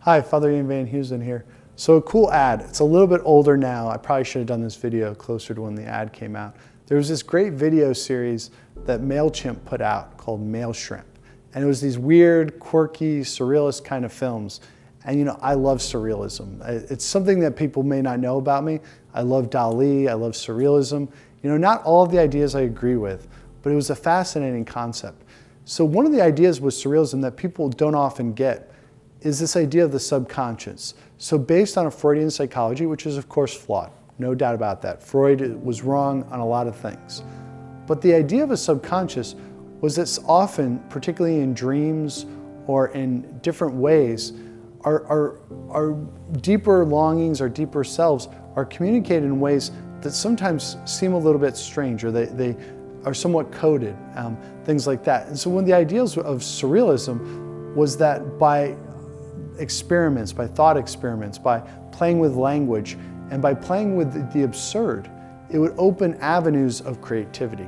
Hi, Father Ian Van Heusen here. So a cool ad. It's a little bit older now. I probably should have done this video closer to when the ad came out. There was this great video series that MailChimp put out called Mailshrimp. And it was these weird, quirky, surrealist kind of films. And you know, I love surrealism. It's something that people may not know about me. I love Dali, I love surrealism. You know, not all of the ideas I agree with, but it was a fascinating concept. So one of the ideas with surrealism that people don't often get is this idea of the subconscious. So based on a Freudian psychology, which is of course flawed, no doubt about that. Freud was wrong on a lot of things. But the idea of a subconscious was that often, particularly in dreams or in different ways, our deeper longings, our deeper selves are communicated in ways that sometimes seem a little bit strange, or they are somewhat coded, things like that. And so one of the ideals of surrealism was that by experiments, by thought experiments, by playing with language, and by playing with the absurd, it would open avenues of creativity.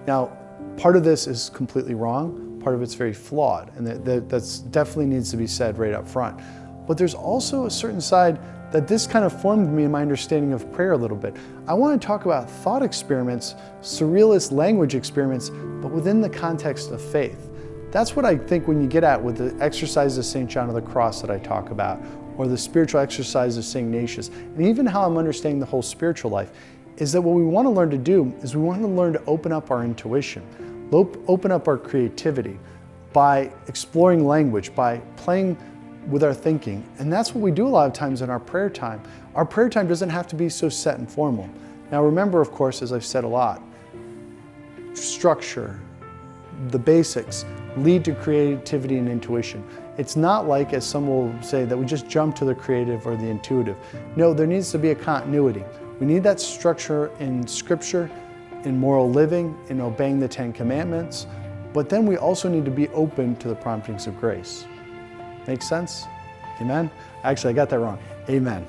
Now, part of this is completely wrong, part of it's very flawed, and that's definitely needs to be said right up front. But there's also a certain side that this kind of formed me in my understanding of prayer a little bit. I want to talk about thought experiments, surrealist language experiments, but within the context of faith. That's what I think when you get at with the exercise of St. John of the Cross that I talk about, or the spiritual exercise of St. Ignatius, and even how I'm understanding the whole spiritual life, is that what we want to learn to do is we want to learn to open up our intuition, open up our creativity by exploring language, by playing with our thinking. And that's what we do a lot of times in our prayer time. Our prayer time doesn't have to be so set and formal. Now remember, of course, as I've said a lot, structure, the basics, lead to creativity and intuition. It's not like, as some will say, that we just jump to the creative or the intuitive. No, there needs to be a continuity. We need that structure in scripture, in moral living, in obeying the Ten Commandments, but then we also need to be open to the promptings of grace. Make sense? Amen? Actually, I got that wrong. Amen.